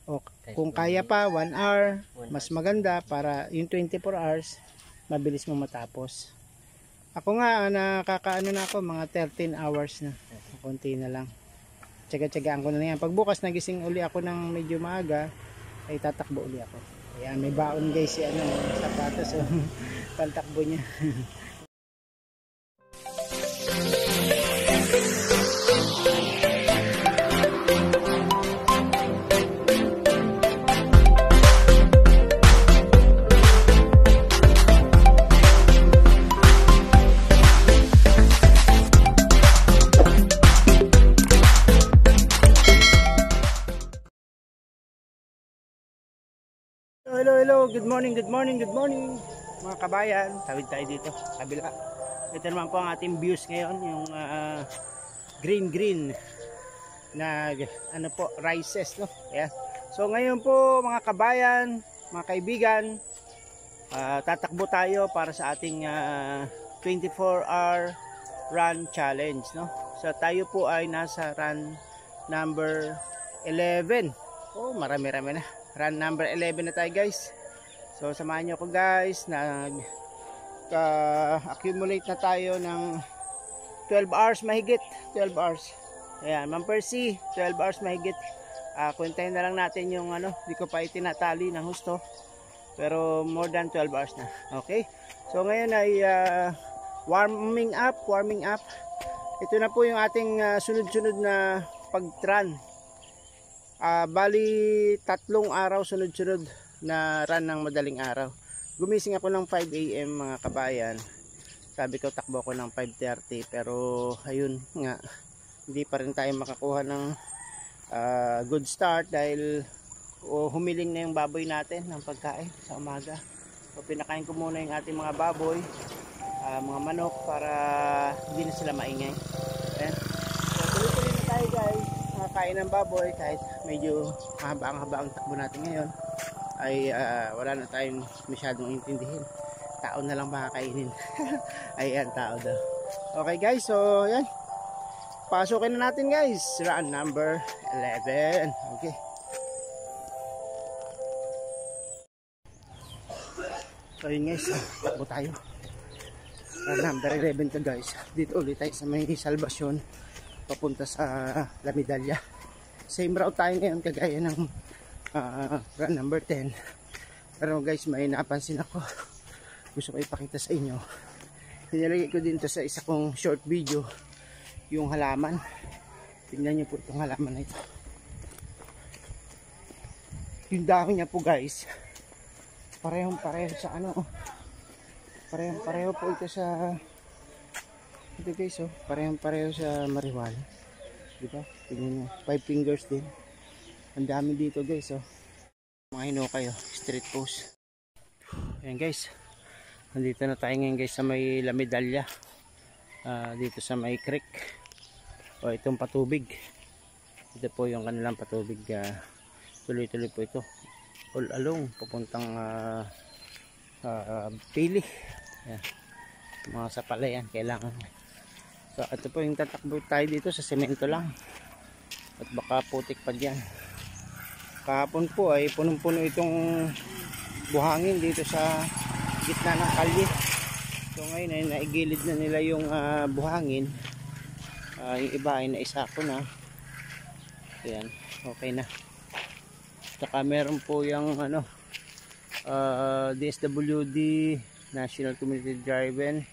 O kung kaya pa 1 hour, mas maganda para yung 24 hours mabilis mo matapos. Ako nga nakakaano na ako mga 13 hours na. Konti na lang. Tsaga-tsagaan ko na yan. Pag bukas nagising uli ako ng medyo maaga, ay tatakbo uli ako. Ayan, may baon guys si sapatos. So, pantakbo niya. Hello, good morning mga kabayan. Tawid tayo dito, kabila. Ito naman po ang ating views ngayon, yung green na ano po, rices, no? Ayan. So ngayon po mga kabayan, mga kaibigan, tatakbo tayo para sa ating 24-hour run challenge, no? So tayo po ay nasa run number 11. Oh, marami-rami na. Run number 11 na tayo guys. So samahan nyo ko guys. Accumulate na tayo ng 12 hours mahigit. 12 hours. Ayan, Ma'am Percy, 12 hours mahigit. Kuntahin na lang natin yung di ko pa itinatali ng husto. Pero more than 12 hours na. Okay? So ngayon ay warming up. Ito na po yung ating sunod-sunod na pag-run. Bali 3 araw sunod-sunod na run ng madaling araw. Gumising ako ng 5 AM mga kabayan. Sabi ko takbo ko ng 5:30 pero ayun nga, hindi pa rin tayo makakuha ng good start dahil humiling na yung baboy natin ng pagkain sa umaga. So pinakain ko muna yung ating mga baboy, mga manok para hindi na sila maingay. Ayan. So tuloy-tuloy na tayo guys. Kain ng baboy kahit medyo haba ang takbo natin ngayon ay wala na tayong masyadong intindihin. Tao na lang makakainin. Ayan, tao daw. Okay guys, so yan, pasukin na natin guys, run number 11. Okay, so yun guys, takbo tayo. Run number 11 to guys. Dito ulit tayo sa may Salvacion papunta sa La Medalla. Same route tayo ngayon kagaya ng run number 10. Pero guys, may napansin ako, gusto ko ipakita sa inyo. Pinalagay ko din to sa isa kong short video, yung halaman. Tingnan nyo po itong halaman na ito. Yung dahon niya po guys, parehong pareho sa parehong pareho po ito sa ito guys, parehong pareho sa marijuana. Diba? Tingnan nyo, 5 fingers din. Ang dami dito guys, mga hinukay, street post. Ayan guys, nandito na tayo ngayon guys sa may La Medalla, dito sa may creek, itong patubig. Ito po yung kanilang patubig, tuloy-tuloy po ito all along papuntang Pili. Ayan, mga sapalayan kailangan. So ito po yung tatakbo tayo dito sa semento lang at baka putik pa dyan. Kahapon po ay punong-puno itong buhangin dito sa gitna ng kalye. So ngayon ay naigilid na nila yung buhangin. Yung iba ay naisako na. Ayan, okay na. Saka meron po yung DSWD, National Community Driven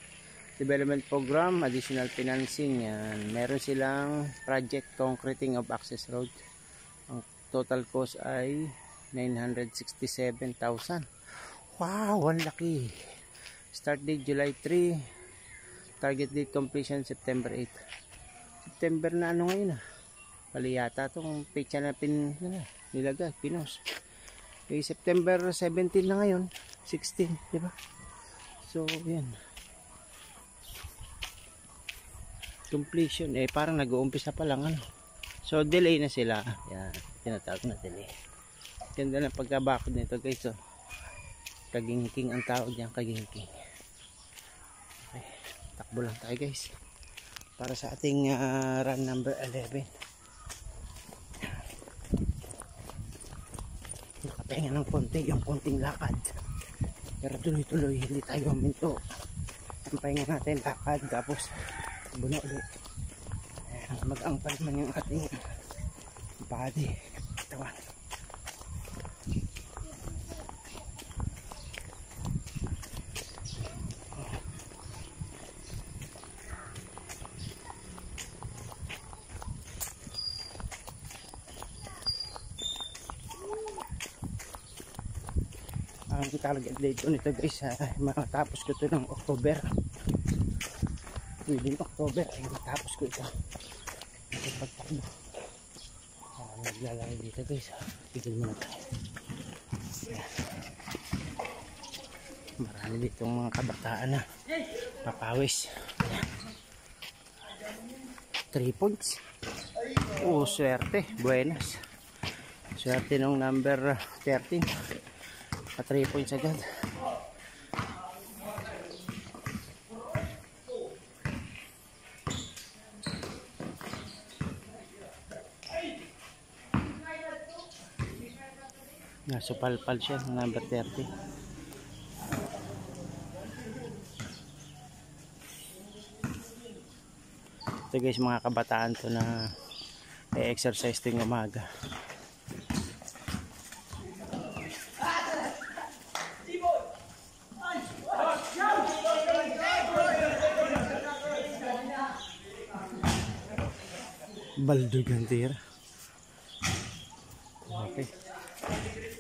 Development Program, additional financing. Yan. Meron silang project concreting of access road. Ang total cost ay 967,000. Wow, ang laki. Start date July 3. Target date completion September 8. September na ngayon Pali yata itong pecha na nilagay, pinos. September 17 na ngayon, 16, di ba? So, yan. Completion parang nag-uumpisa pa lang so delay na sila. Yan, tinatawag na delay. Ganda na pagkabakod nito guys. Kagingking ang tawag diyan, kagingking. Okay, takbo lang tayo guys para sa ating run number 11. pahinga ng konti, yung konting lakad. Pero tuloy-tuloy, hindi tayo huminto. Ang pahinga natin, lakad, tapos buno ulit. Mag-ang pa naman yung ating body. Tawan. Ang target date ko nito guys, matapos ko ito ng October. Within October ay matapos ko ito. Pagtakbo. Naglalaki dito guys. Tigil muna tayo. Marami ditong mga kabataan na papawis. 3 points. Oh, swerte. Buenas. Swerte nung number 13. 3 points agad. Nasupalpal siya ng number 30. Ito guys, mga kabataan to na exercise tuwing umaga. Baldog ang tira. Okay.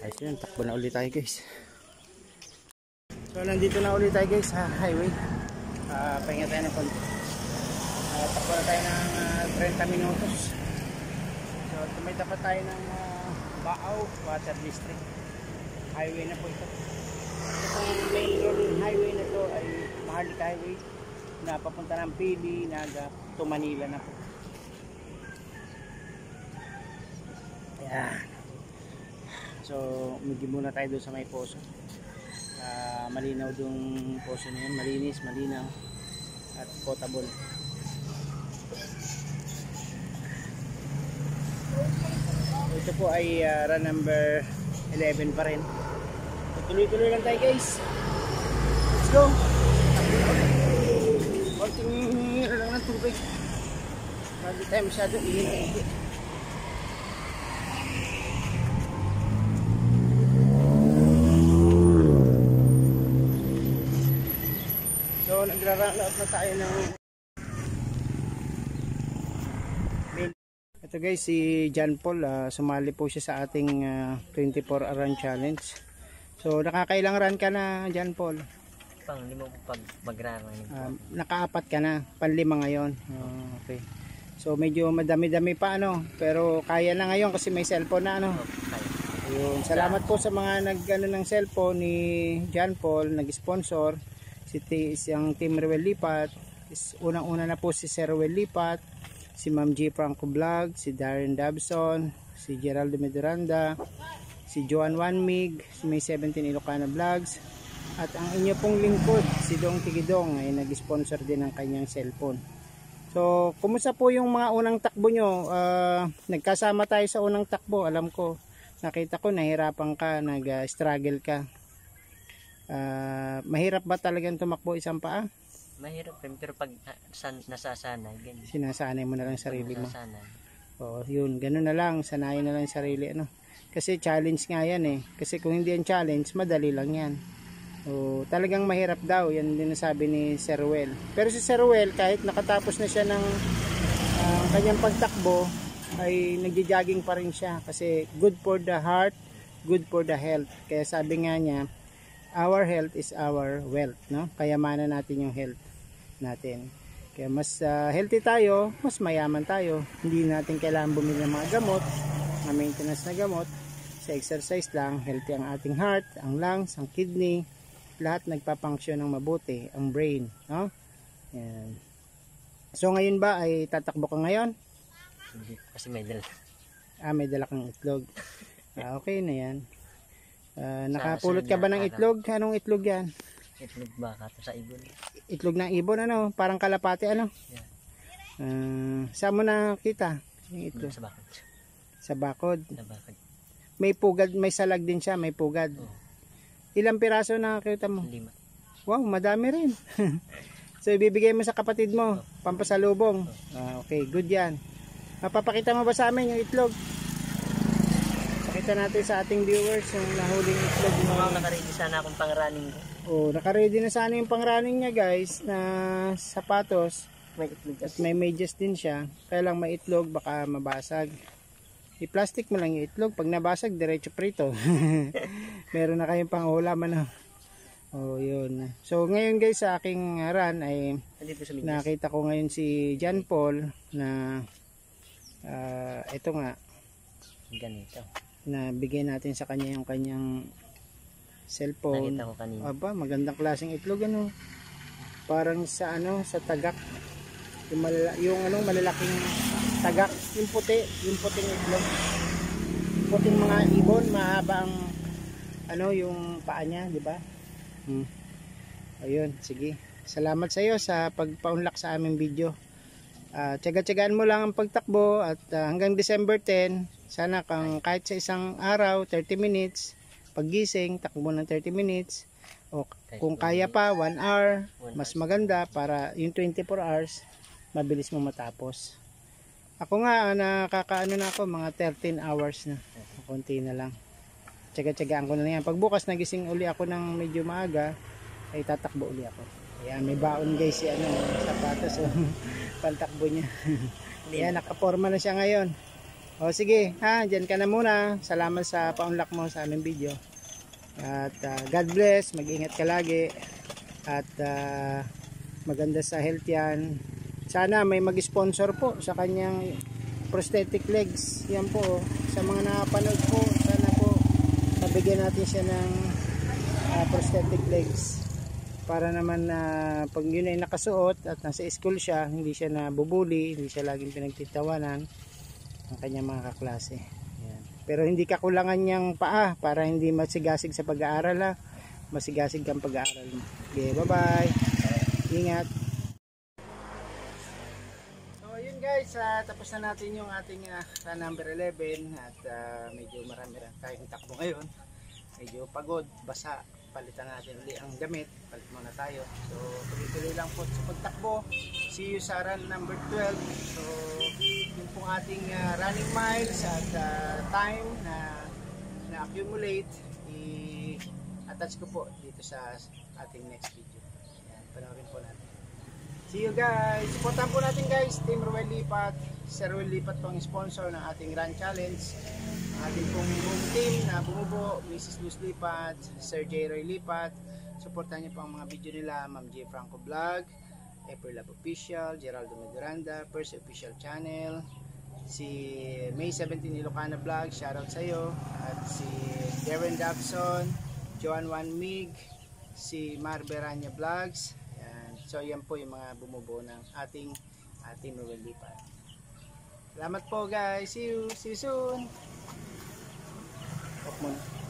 Ayos yun, takbo na ulit tayo guys. So nandito na ulit tayo guys sa highway. Pahinga tayo ng konti. Takbo na tayo ng 30 minutos. So may tapat tayo ng Baaw Water District. Highway na po ito. Itong main road highway na to ay Maharlika Highway na papunta ng Pili, Naga, to Manila na po. Ayan. So umigi muna tayo doon sa may poso. Malinaw yung poso na yun, malinis, malinaw at potable. Ito po ay run number 11 pa rin. So, tuloy-tuloy lang tayo guys. Let's go. Konting lang ng tubig. Hindi tayo masyado ihingi. So nagra-run out na tayo ng ito guys, si John Paul, sumali po siya sa ating 24 run challenge. So nakakailang run ka na John Paul? Pang 5 pag mag-run. Naka-4 ka na, pang-5 ngayon. Okay. So medyo madami-dami pa ano, pero kaya na ngayon kasi may cellphone na ano. Ayun, salamat po sa mga nag-ano ng cellphone ni John Paul, nag-sponsor. Siyang Team Ruel Lipat, unang-una na po si Sir Ruel Lipat, si Ma'am G. Franco Vlog, si Darren Dabson, si Geraldo Meduranda, si Joan Wanmig, si May 17 Ilocana Vlogs, at ang inyo pong lingkod, si Dong Tigidong, ay nag-sponsor din ng kanyang cellphone. So, kumusta po yung mga unang takbo nyo? Nagkasama tayo sa unang takbo, alam ko, nakita ko nahirapan ka, nag-struggle ka. Mahirap ba talagang tumakbo isang paa? Mahirap rin, pero pag nasasanay, ganyan. Sinasanay mo na lang sarili mo. Nasasanay. Oo, yun, ganoon na lang, sanayin na lang sarili ano. Kasi challenge nga yan eh. Kasi kung hindi yan challenge, madali lang yan. O, talagang mahirap daw, yan din nasabi ni Sir Ruel. Pero si Sir Ruel, kahit nakatapos na siya ng kanyang pagtakbo, ay nagja-jogging pa rin siya. Kasi good for the heart, good for the health. Kaya sabi nga niya, our health is our wealth, no? Kayamanan natin yung health natin. Kaya mas healthy tayo, mas mayaman tayo. Hindi natin kailangan bumili ng mga gamot, mga maintenance na gamot. Sa exercise lang, healthy ang ating heart, ang lungs, ang kidney, lahat nagpapunction ng mabuti, ang brain, no? Yan. So ngayon ba ay tatakbo ka ngayon? Hindi, kasi may dala. May dala kang itlog. Okay na yan. Nakapulot ka ba ng itlog? Anong itlog yan? Itlog baka to sa ibon. Itlog ng ibon ano? Parang kalapati ano? Yeah. Saan mo nakita yung itlog? Sa bakod. Sa bakod. Sa bakod. may pugad, may salag din siya, may pugad. Ilang piraso na nakita mo? 5. Wow, madami rin. So ibibigay mo sa kapatid mo, pampasalubong. Okay, good yan. Mapapakita mo ba sa amin yung itlog? Pakita natin sa ating viewers yung nahuling itlog mo. Nakaready sana akong pang-running ko. Oh, naka-ready na sana yung pang-running niya guys na sapatos. May itlog At may medyas din siya. Kaya lang may itlog, baka mabasag. I-plastic mo lang yung itlog. Pag nabasag, diretso prito. Meron na kayong pangulam, ano. Oh, yun. So, ngayon guys, sa aking run ay nakita ko ngayon si John Paul na ito nga. Ganito. Na bigyan natin sa kanya yung kanyang cellphone. Nakita ko kanina. Aba, magandang klaseng itlog, ano. Parang sa ano, sa tagak. Yung anong malalaking tagak, yung puting itlog, puting mga ibon, mahaba ang ano yung paa niya, di ba? Ayun, sige. Salamat sa iyo sa pagpaunlak sa aming video. Tiyaga-tiyagaan mo lang ang pagtakbo at hanggang December 10, sana kahit sa isang araw, 30 minutes, paggising, takbo ng 30 minutes. O kung kaya pa, 1 hour, mas maganda para yung 24 hours, mabilis mo matapos. Ako nga, nakakaano na ako, mga 13 hours na. Konti na lang. Tsaga-tsagaan ko na lang yan. Pagbukas, nagising uli ako ng medyo maaga, ay tatakbo uli ako. Ayan, may baon guys si ano, sapatos. So, pantakbo niya. Ayan, nakaporma na siya ngayon. O sige, dyan ka na muna. Salamat sa paunlak mo sa aming video. At God bless, mag-ingat ka lagi. At maganda sa health yan. Sana may mag-sponsor po sa kanyang prosthetic legs. Yan po, sa mga nakapanood po, sana po mabigyan natin siya ng prosthetic legs. Para naman pag yun ay nakasuot at nasa school siya, hindi siya nabubuli, hindi siya laging pinagtitawanan ng kanyang mga kaklase. Yan. Pero hindi kakulangan niyang paa para hindi masigasig sa pag-aaral. Masigasig kang pag-aaral mo. Okay, bye-bye. Ingat. Guys, tapos na natin yung ating run number 11 at medyo marami tayong takbo ngayon. Medyo pagod, basa. Palitan natin ulit ang damit. Palit muna tayo. So, tuloy-tuloy lang po sa pagtakbo. See you sa run number 12. So, yung pong ating running miles at time na accumulate, i-attach ko po dito sa ating next video. Ayan, panoorin po natin. See you guys! Supportan po natin guys, Team Ruel Lipat. Sir Ruel Lipat po ang sponsor ng ating Run Challenge. Ang ating pong buong team na bumubuo, Mrs. Luz Lipat, Sir J. Roy Lipat. Supportan niyo po ang mga video nila, Ma'am J. Franco Vlog, April Love Official, Geraldo Meduranda, Percy Official Channel, si May 17 Ilocana Vlog, shoutout sa iyo. At si Darren Dabson, Joan Juan Mig, si Mar Beranya Vlogs. So yan po yung mga bumubuo ng ating Team Ruel Lipat. Salamat po guys. See you soon. Off muna.